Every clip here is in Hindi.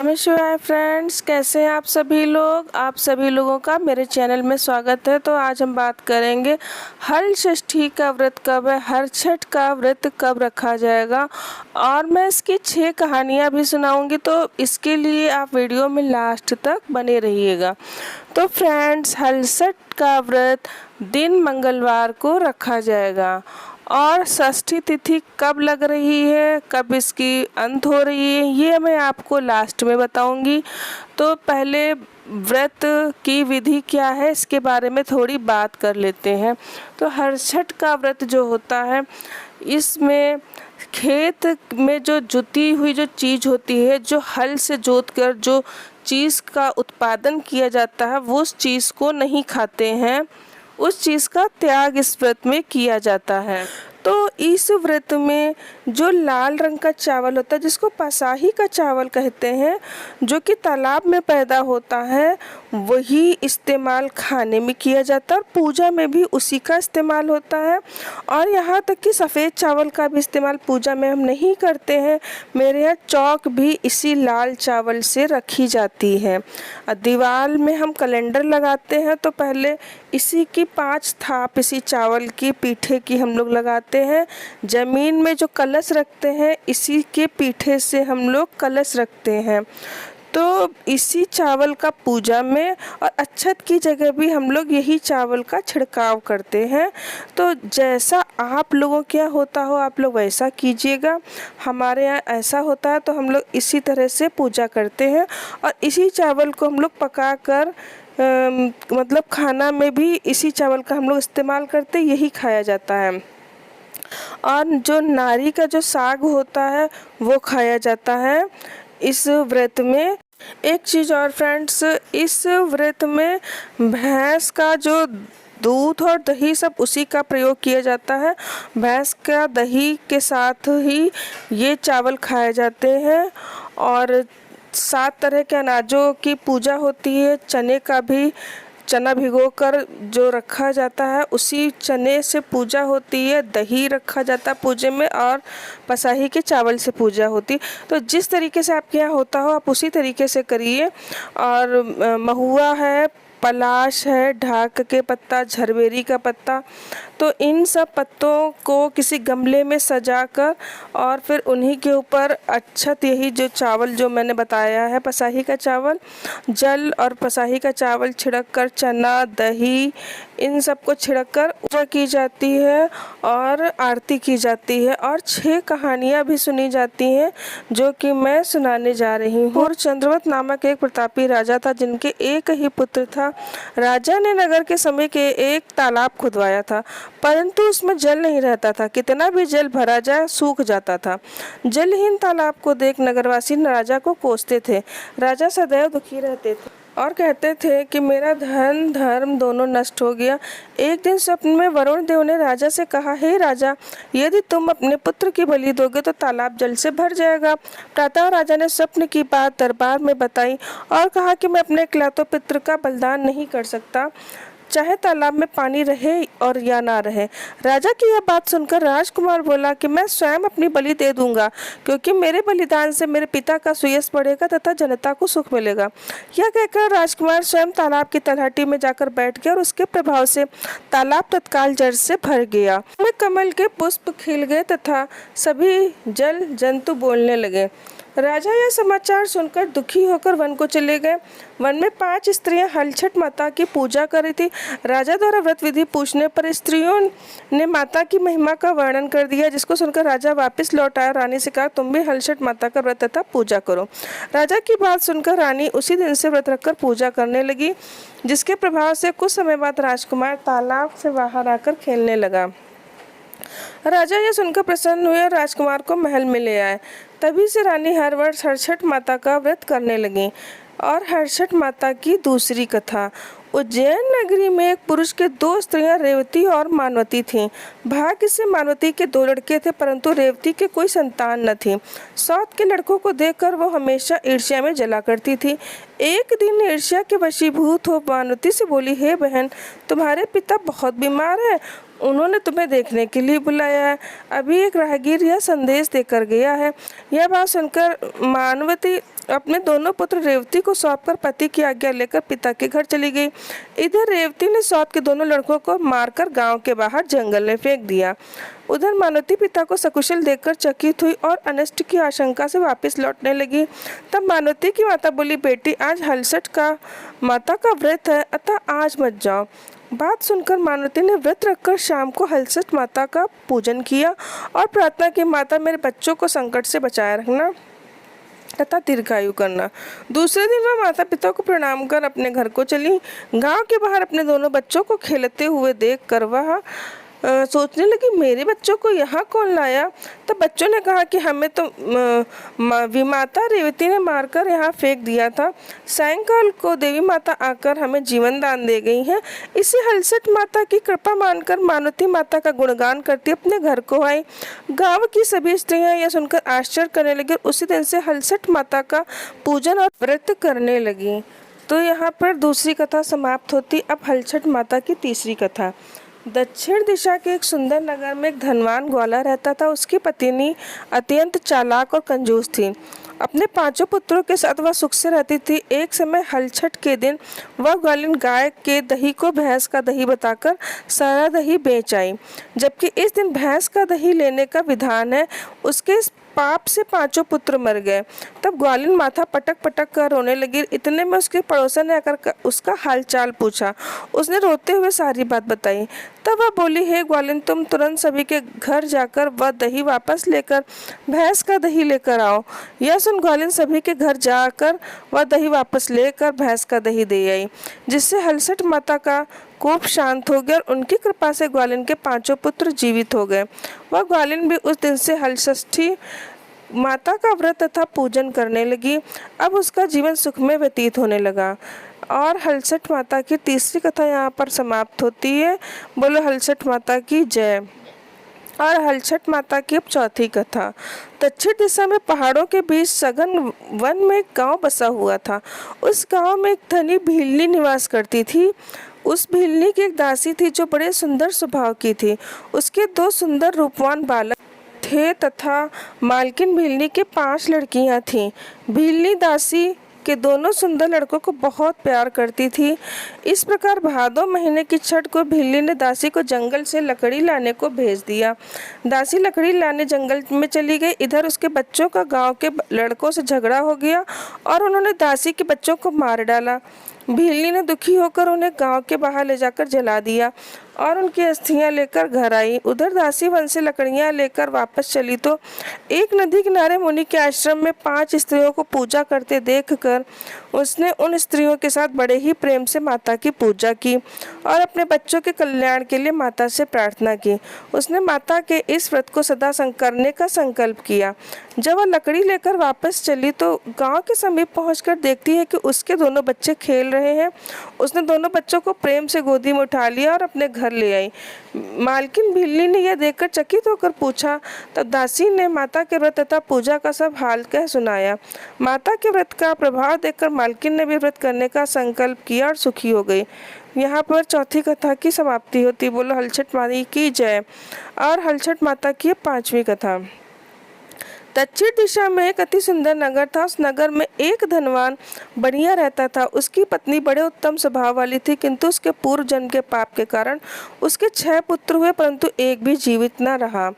नमस्कार फ्रेंड्स, कैसे हैं आप सभी लोग। आप सभी लोगों का मेरे चैनल में स्वागत है। तो आज हम बात करेंगे हल षष्ठी का व्रत कब है, हर छठ का व्रत कब रखा जाएगा और मैं इसकी 6 कहानियाँ भी सुनाऊंगी। तो इसके लिए आप वीडियो में लास्ट तक बने रहिएगा। तो फ्रेंड्स, हल छठ का व्रत दिन मंगलवार को रखा जाएगा और षष्ठी तिथि कब लग रही है, कब इसकी अंत हो रही है, ये मैं आपको लास्ट में बताऊंगी। तो पहले व्रत की विधि क्या है इसके बारे में थोड़ी बात कर लेते हैं। तो हर छठ का व्रत जो होता है, इसमें खेत में जो जुती हुई जो चीज़ होती है, जो हल से जोत कर जो चीज़ का उत्पादन किया जाता है, वो उस चीज़ को नहीं खाते हैं, उस चीज़ का त्याग इस व्रत में किया जाता है। तो इस व्रत में जो लाल रंग का चावल होता है, जिसको पसाही का चावल कहते हैं, जो कि तालाब में पैदा होता है, वही इस्तेमाल खाने में किया जाता है और पूजा में भी उसी का इस्तेमाल होता है। और यहाँ तक कि सफ़ेद चावल का भी इस्तेमाल पूजा में हम नहीं करते हैं। मेरे यहाँ चौक भी इसी लाल चावल से रखी जाती है। दीवार में हम कैलेंडर लगाते हैं तो पहले इसी की 5 थाप इसी चावल की पीठे की हम लोग लगाते हैं। ज़मीन में जो कलश रखते हैं, इसी के पीठे से हम लोग कलश रखते हैं। तो इसी चावल का पूजा में और अक्षत की जगह भी हम लोग यही चावल का छिड़काव करते हैं। तो जैसा आप लोगों के यहाँ होता हो, आप लोग वैसा कीजिएगा। हमारे यहाँ ऐसा होता है तो हम लोग इसी तरह से पूजा करते हैं और इसी चावल को हम लोग पका कर मतलब खाना में भी इसी चावल का हम लोग इस्तेमाल करते, यही खाया जाता है। और जो नारी का जो साग होता है वो खाया जाता है इस व्रत में। एक चीज़ और फ्रेंड्स, इस व्रत में भैंस का जो दूध और दही सब उसी का प्रयोग किया जाता है। भैंस का दही के साथ ही ये चावल खाए जाते हैं। और 7 तरह के अनाजों की पूजा होती है। चने का भी, चना भिगोकर जो रखा जाता है उसी चने से पूजा होती है। दही रखा जाता है पूजे में और पसाही के चावल से पूजा होती है। तो जिस तरीके से आपके यहाँ होता हो आप उसी तरीके से करिए। और महुआ है, पलाश है, ढाक के पत्ता, झरबेरी का पत्ता, तो इन सब पत्तों को किसी गमले में सजाकर और फिर उन्हीं के ऊपर अक्षत, यही जो चावल जो मैंने बताया है पसाही का चावल, जल और पसाही का चावल छिड़क कर, चना, दही, इन सब को छिड़क कर पूजा की जाती है और आरती की जाती है। और 6 कहानियाँ भी सुनी जाती हैं जो कि मैं सुनाने जा रही हूँ। और चंद्रवत नामक एक प्रतापी राजा था जिनके एक ही पुत्र था। राजा ने नगर के समय के एक तालाब खुदवाया था, परंतु उसमें जल नहीं रहता था। कितना भी जल भरा जाए सूख जाता था। जलहीन तालाब को देख नगरवासी राजा को कोसते थे। राजा सदैव दुखी रहते थे और कहते थे कि मेरा धन धर्म दोनों नष्ट हो गया। एक दिन स्वप्न में वरुण देव ने राजा से कहा, हे राजा, यदि तुम अपने पुत्र की बलि दोगे तो तालाब जल से भर जाएगा। प्रातः राजा ने स्वप्न की बात दरबार में बताई और कहा कि मैं अपने इकलौते पुत्र का बलिदान नहीं कर सकता, चाहे तालाब में पानी रहे और या ना रहे। राजा की यह बात सुनकर राजकुमार बोला कि मैं स्वयं अपनी बलि दे दूंगा, क्योंकि मेरे बलिदान से मेरे पिता का सुयश बढ़ेगा तथा जनता को सुख मिलेगा। यह कहकर राजकुमार स्वयं तालाब की तलहटी में जाकर बैठ गया और उसके प्रभाव से तालाब तत्काल जल से भर गया। में कमल के पुष्प खिल गए तथा सभी जल जंतु बोलने लगे। राजा यह समाचार सुनकर दुखी होकर वन को चले गए। वन में 5 स्त्रियां हल छठ माता की पूजा कर रही थी। राजा द्वारा व्रत विधि पूछने पर स्त्रियों ने माता की महिमा का वर्णन कर दिया, जिसको सुनकर राजा वापस लौट आया। रानी से कहा, तुम भी हल छठ माता का व्रत तथा पूजा करो। राजा की बात सुनकर रानी उसी दिन से व्रत रखकर पूजा करने लगी, जिसके प्रभाव से कुछ समय बाद राजकुमार तालाब से बाहर आकर खेलने लगा। राजा यह सुनकर प्रसन्न हुए और राजकुमार को महल में ले आए। तभी से रानी हर वर्ष हरछठ माता का व्रत करने लगी। और हरछठ माता की दूसरी कथा। उज्जैन नगरी में एक पुरुष के 2 स्त्रियां रेवती और मानवती थीं। भाग्य से मानवती के 2 लड़के थे, परंतु रेवती के कोई संतान न थी। सौत के लड़कों को देखकर वो हमेशा ईर्ष्या में जला करती थी। एक दिन ईर्ष्या के वशीभूत हो मानवती से बोली, हे बहन, तुम्हारे पिता बहुत बीमार है, उन्होंने तुम्हें देखने के लिए बुलाया है। अभी एक राहगीर यह संदेश देकर गया है। यह बात सुनकर मानवती अपने दोनों पुत्र रेवती को सौंपकर पति की आज्ञा लेकर पिता के घर चली गई। इधर रेवती ने सौंप के दोनों लड़कों को मारकर गांव के बाहर जंगल में फेंक दिया। उधर मानवती पिता को सकुशल देखकर चकित हुई और अनिष्ट की आशंका से वापस लौटने लगी। तब मानवती की माता बोली, बेटी आज हलसठ का माता का व्रत है, अतः आज मत जाओ। बात सुनकर मानवती ने व्रत रखकर शाम को हलसठ माता का पूजन किया और प्रार्थना की, माता मेरे बच्चों को संकट से बचाए रखना तथा दीर्घायु करना। दूसरे दिन वह माता पिता को प्रणाम कर अपने घर को चली। गांव के बाहर अपने दोनों बच्चों को खेलते हुए देख कर वह सोचने लगी, मेरे बच्चों को यहाँ कौन लाया। तब बच्चों ने कहा कि हमें तो विमाता रेवती ने मारकर यहाँ फेंक दिया था। सायंकाल को देवी माता आकर हमें जीवन दान दे गई हैं। इसी हलसठ माता की कृपा मानकर मानवती माता का गुणगान करती अपने घर को आई। गांव की सभी स्त्रियां यह सुनकर आश्चर्य करने लगी और उसी दिन से हलसठ माता का पूजन और व्रत करने लगी। तो यहाँ पर दूसरी कथा समाप्त होती। अब हलसठ माता की तीसरी कथा। दक्षिण दिशा के एक सुंदर नगर में एक धनवान ग्वाला रहता था। उसकी पत्नी अत्यंत चालाक और कंजूस थी। अपने 5 पुत्रों के साथ वह सुख से रहती थी। एक समय हलछठ के दिन वह ग्वालिन गाय के दही को भैंस का दही बताकर सारा दही बेच आई। जबकि इस दिन भैंस का दही लेने का विधान है। उसके पाप से 5 पुत्र मर गए। तब ग्वालिन माथा पटक पटक कर रोने लगी। इतने में उसके पड़ोसन ने आकर उसका हालचाल पूछा। उसने रोते हुए सारी बात बताई। तब वह बोली, हे ग्वालिन, तुम तुरंत सभी के घर जाकर वह दही वापस लेकर भैंस का दही लेकर आओ। यह सुन ग्वालिन सभी के घर जाकर वह दही वापस लेकर भैंस का दही दे आई, जिससे हलसठ माता का कोप शांत हो गया और उनकी कृपा से ग्वालिन के 5 पुत्र जीवित हो गए। वह ग्वालिन भी उस दिन से हलषष्ठी माता का व्रत तथा पूजन करने लगी। अब उसका जीवन सुख में व्यतीत होने लगा। और हलसठ माता की तीसरी कथा यहाँ पर समाप्त होती है। बोलो हलसठ माता की जय। और हलसठ माता की अब चौथी कथा। दक्षिण दिशा में पहाड़ों के बीच सघन वन में एक गांव बसा हुआ था। उस गांव में एक धनी भीलनी निवास करती थी। उस भीलनी की एक दासी थी जो बड़े सुंदर स्वभाव की थी। उसके 2 सुंदर रूपवान बालक थे तथा मालकिन भीलनी के 5 लड़कियां थीं। भीलनी दासी के दोनों सुंदर लड़कों को बहुत प्यार करती थी। इस प्रकार भादों महीने की छठ को भीलनी ने दासी को जंगल से लकड़ी लाने को भेज दिया। दासी लकड़ी लाने जंगल में चली गई। इधर उसके बच्चों का गांव के लड़कों से झगड़ा हो गया और उन्होंने दासी के बच्चों को मार डाला। भीलनी ने दुखी होकर उन्हें गांव के बाहर ले जाकर जला दिया और उनकी अस्थियां लेकर घर आई। उधर दासी वन से लकड़ियां लेकर वापस चली तो एक नदी किनारे मुनि के आश्रम में 5 स्त्रियों को पूजा करते देखकर उसने उन स्त्रियों के साथ बड़े ही प्रेम से माता की पूजा की और अपने बच्चों के कल्याण के लिए माता से प्रार्थना की। उसने माता के इस व्रत को सदा करने का संकल्प किया। जब वह लकड़ी लेकर वापस चली तो गांव के समीप पहुंचकर देखती है कि उसके दोनों बच्चे खेल रहे हैं। उसने दोनों बच्चों को प्रेम से गोदी में उठा लिया और अपने घर ले आई। मालकिन भीलनी ने यह देखकर चकित होकर पूछा। तब दासी ने माता के व्रत तथा पूजा का सब हाल कह सुनाया। माता के व्रत का प्रभाव देखकर मालकिन ने भी व्रत करने का संकल्प किया और सुखी हो गई। यहाँ पर चौथी कथा की समाप्ति होती। बोलो हलछठ माता की जय। और हलछठ माता की 5वीं कथा। दक्षिण दिशा में एक अति सुंदर नगर था। उस नगर में एक धनवान बढ़िया रहता था। उसकी पत्नी बड़े उत्तम स्वभाव वाली थी, किंतु उसके पूर्व जन्म के पाप के कारण उसके 6 पुत्र हुए परंतु एक भी जीवित न रहा।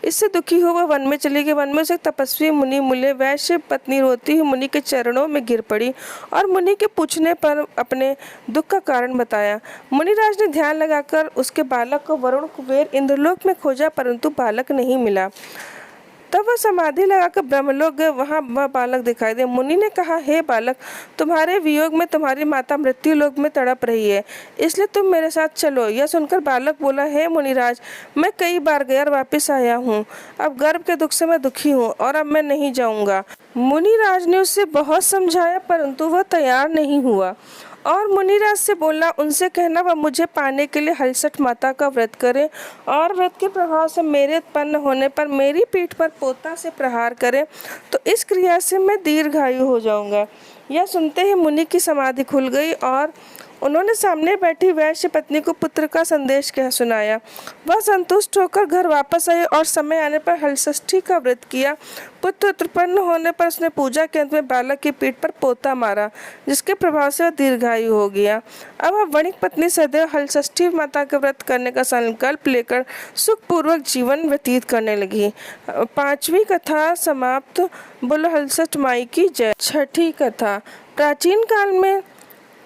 इससे दुखी हो वह वन में चली गई। वन में उसे तपस्वी मुनि मिले। वैश्य पत्नी रोती हुई मुनि के चरणों में गिर पड़ी और मुनि के पूछने पर अपने दुख का कारण बताया। मुनिराज ने ध्यान लगाकर उसके बालक को वरुण कुबेर इंद्रलोक में खोजा परंतु बालक नहीं मिला। तब वह समाधि लगाकर ब्रह्मलोक गए। वहाँ वह बालक दिखाई दे। मुनि ने कहा, हे बालक, तुम्हारे वियोग में तुम्हारी माता मृत्यु लोक में तड़प रही है, इसलिए तुम मेरे साथ चलो। यह सुनकर बालक बोला, हे मुनिराज, मैं कई बार गया और वापिस आया हूँ। अब गर्भ के दुख से मैं दुखी हूँ और अब मैं नहीं जाऊँगा। मुनिराज ने उससे बहुत समझाया परंतु वह तैयार नहीं हुआ और मुनिराज से बोला, उनसे कहना वह मुझे पाने के लिए हलसठ माता का व्रत करे और व्रत के प्रभाव से मेरे उत्पन्न होने पर मेरी पीठ पर पोता से प्रहार करे, तो इस क्रिया से मैं दीर्घायु हो जाऊंगा। यह सुनते ही मुनि की समाधि खुल गई और उन्होंने सामने बैठी वैश्य पत्नी को पुत्र का संदेश कह सुनाया। वह संतुष्ट होकर घर वापस आई और समय आने पर हलषष्ठी का व्रत किया। पुत्र उत्पन्न होने पर उसने पूजा के अंत में बालक की पीठ पर पोता मारा, जिसके प्रभाव से वह दीर्घायु हो गया। अब वह वणिक पत्नी सदैव हलषष्ठी माता का व्रत करने का संकल्प लेकर सुखपूर्वक जीवन व्यतीत करने लगी। 5वीं कथा समाप्त। बोलो हलषष्ठ माई की जय। 6ठी कथा। प्राचीन काल में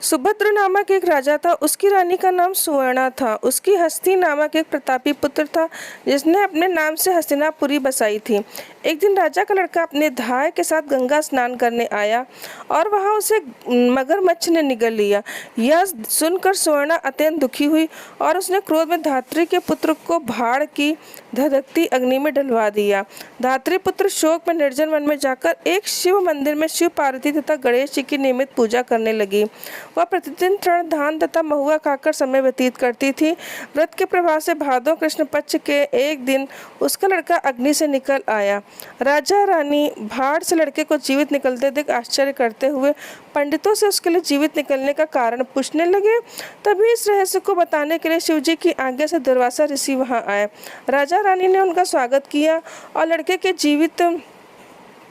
सुभद्र नामक एक राजा था। उसकी रानी का नाम सुवर्णा था। उसकी हस्ती नामक एक प्रतापी पुत्र था, जिसने अपने नाम से हस्तिनापुरी बसाई थी। एक दिन राजा का लड़का अपने धाय के साथ गंगा स्नान करने आया और वहां उसे मगरमच्छ ने निगल लिया। यह सुनकर सुवर्णा अत्यंत दुखी हुई और उसने क्रोध में धात्री के पुत्र को भाड़ की धधकती अग्नि में डलवा दिया। धात्री पुत्र शोक में निर्जन वन में जाकर एक शिव मंदिर में शिव पार्वती तथा गणेश जी की नियमित पूजा करने लगी। वह प्रतिदिन तृण धान तथा महुआ खाकर समय व्यतीत करती थी। व्रत के प्रभाव से भादो कृष्ण पक्ष के एक दिन उसका लड़का अग्नि से निकल आया। राजा रानी भाड़ से लड़के को जीवित निकलते देख आश्चर्य करते हुए पंडितों से उसके लिए जीवित निकलने का कारण पूछने लगे। तभी इस रहस्य को बताने के लिए शिवजी की आज्ञा से दुर्वासा ऋषि वहां आए। राजा रानी ने उनका स्वागत किया और लड़के के जीवित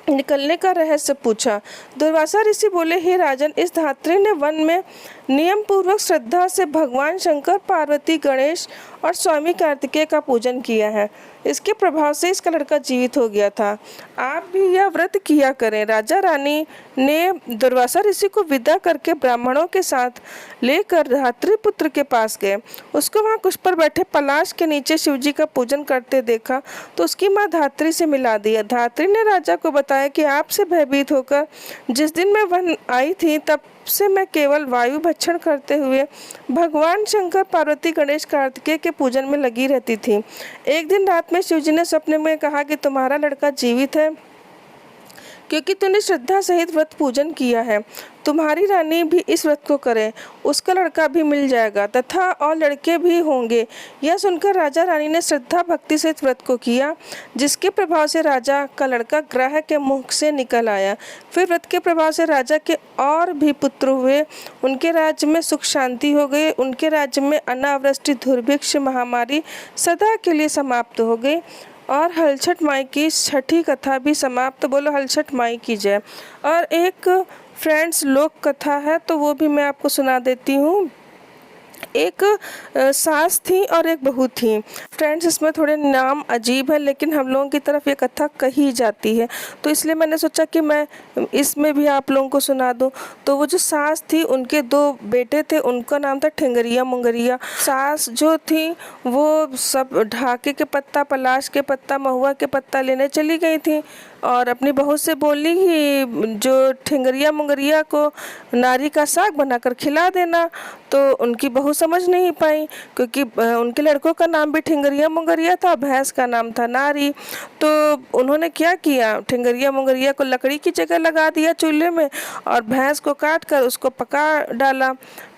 निकलने का रहस्य पूछा। दुर्वासा ऋषि बोले, हे राजन, इस धात्री ने वन में नियम पूर्वक श्रद्धा से भगवान शंकर, पार्वती, गणेश और स्वामी कार्तिकेय का पूजन किया है। इसके प्रभाव से इसका लड़का जीवित हो गया था। आप भी यह व्रत किया करें। राजा रानी ने दुर्वासा ऋषि को विदा करके ब्राह्मणों के साथ लेकर धात्री पुत्र के पास गए। उसको वहां कुछ पर बैठे पलाश के नीचे शिवजी का पूजन करते देखा तो उसकी माँ धात्री से मिला दिया। धात्री ने राजा को बताया कि आपसे भयभीत होकर जिस दिन मैं वन आई थी तब से मैं केवल वायु भक्षण करते हुए भगवान शंकर, पार्वती, गणेश, कार्तिकेय के पूजन में लगी रहती थी। एक दिन रात में शिवजी ने सपने में कहा कि तुम्हारा लड़का जीवित है क्योंकि तूने श्रद्धा सहित व्रत पूजन किया है। तुम्हारी रानी भी इस व्रत को करे, उसका लड़का भी मिल जाएगा तथा और लड़के भी होंगे। यह सुनकर राजा रानी ने श्रद्धा भक्ति सहित व्रत को किया, जिसके प्रभाव से राजा का लड़का ग्रह के मुख से निकल आया। फिर व्रत के प्रभाव से राजा के और भी पुत्र हुए। उनके राज्य में सुख शांति हो गई। उनके राज्य में अनावृष्टि, दुर्भिक्ष, महामारी सदा के लिए समाप्त हो गई। और हलछठ माई की 6ठी कथा भी समाप्त। बोलो हलछठ माई की जय। और एक फ्रेंड्स लोक कथा है तो वो भी मैं आपको सुना देती हूँ। एक सास थी और एक बहू थी। फ्रेंड्स इसमें थोड़े नाम अजीब है लेकिन हम लोगों की तरफ ये कथा कही जाती है तो इसलिए मैंने सोचा कि मैं इसमें भी आप लोगों को सुना दूं। तो वो जो सास थी उनके 2 बेटे थे, उनका नाम था ठिंगरिया मुंगरिया। सास जो थी वो सब ढाके के पत्ता, पलाश के पत्ता, महुआ के पत्ता लेने चली गई थी और अपनी बहू से बोली कि जो ठिंगरिया मुंगरिया को नारी का साग बनाकर खिला देना। तो उनकी बहू समझ नहीं पाई क्योंकि उनके लड़कों का नाम भी ठिंगरिया मुंगरिया था, भैंस का नाम था नारी। तो उन्होंने क्या किया, ठिंगरिया मुंगरिया को लकड़ी की जगह लगा दिया चूल्हे में और भैंस को काट कर उसको पका डाला।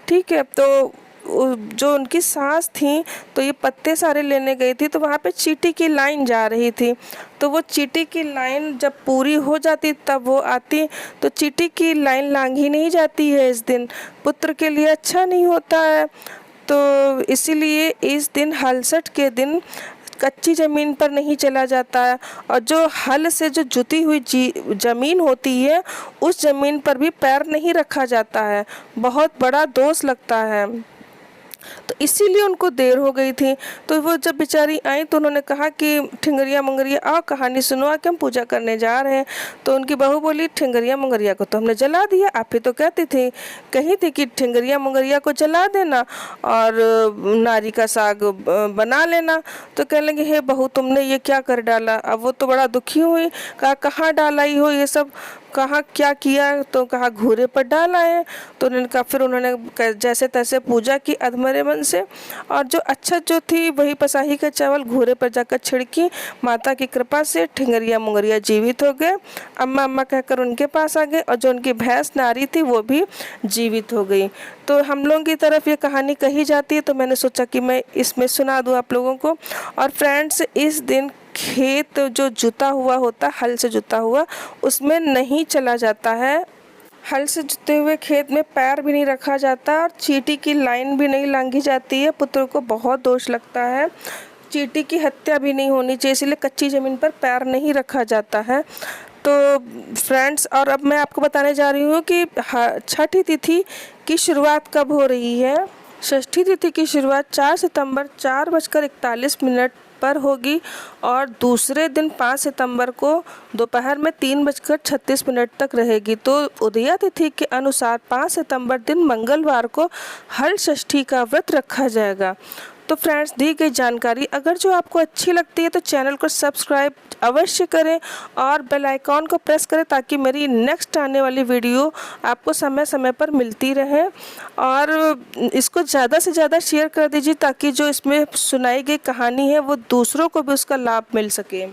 ठीक है, तो जो उनकी सास थी तो ये पत्ते सारे लेने गई थी तो वहाँ पे चींटी की लाइन जा रही थी। तो वो चींटी की लाइन जब पूरी हो जाती तब वो आती। तो चींटी की लाइन लांघी नहीं जाती है इस दिन, पुत्र के लिए अच्छा नहीं होता है। तो इसीलिए इस दिन हलसठ के दिन कच्ची ज़मीन पर नहीं चला जाता है और जो हल से जो जुती हुई ज़मीन होती है उस ज़मीन पर भी पैर नहीं रखा जाता है, बहुत बड़ा दोष लगता है। तो इसीलिए उनको देर हो गई थी। तो वो जब बेचारी आई तो उन्होंने कहा कि ठिंगरिया मुंगरिया आओ कहानी सुनो, कि हम पूजा करने जा रहे हैं। तो उनकी बहू बोली, ठिंगरिया मुंगरिया को तो हमने जला दिया, आप ही तो कहती थी कही थी कि ठिंगरिया मुंगरिया को जला देना और नारी का साग बना लेना। तो कहने लगे, हे बहू तुमने ये क्या कर डाला। अब वो तो बड़ा दुखी हुई, कहा कहाँ डाला ही हो ये सब, कहाँ क्या किया। तो कहा घूरे पर डाला है। तो उन्होंने कहा, फिर उन्होंने जैसे तैसे पूजा की अधमरे मन से और जो अच्छा जो थी वही पसाही का चावल घूरे पर जाकर छिड़की। माता की कृपा से ठिंगरिया मुंगरिया जीवित हो गए, अम्मा अम्मा कहकर उनके पास आ गए और जो उनकी भैंस नारी थी वो भी जीवित हो गई। तो हम लोगों की तरफ ये कहानी कही जाती है तो मैंने सोचा कि मैं इसमें सुना दूँ आप लोगों को। और फ्रेंड्स इस दिन खेत जो जुता हुआ होता, हल से जुता हुआ, उसमें नहीं चला जाता है हल से जुते हुए खेत में पैर भी नहीं रखा जाता और चींटी की लाइन भी नहीं लांघी जाती है। पुत्र को बहुत दोष लगता है। चींटी की हत्या भी नहीं होनी चाहिए, इसलिए कच्ची ज़मीन पर पैर नहीं रखा जाता है। तो फ्रेंड्स, और अब मैं आपको बताने जा रही हूँ कि छठी तिथि की शुरुआत कब हो रही है। षष्ठी तिथि की शुरुआत 4 सितंबर 4:41 पर होगी और दूसरे दिन 5 सितंबर को दोपहर में 3:36 तक रहेगी। तो उदया तिथि के अनुसार 5 सितंबर दिन मंगलवार को हल षष्ठी का व्रत रखा जाएगा। तो फ्रेंड्स, दी गई जानकारी अगर जो आपको अच्छी लगती है तो चैनल को सब्सक्राइब अवश्य करें और बेल आइकॉन को प्रेस करें ताकि मेरी नेक्स्ट आने वाली वीडियो आपको समय समय पर मिलती रहे। और इसको ज़्यादा से ज़्यादा शेयर कर दीजिए ताकि जो इसमें सुनाई गई कहानी है वो दूसरों को भी उसका लाभ मिल सके।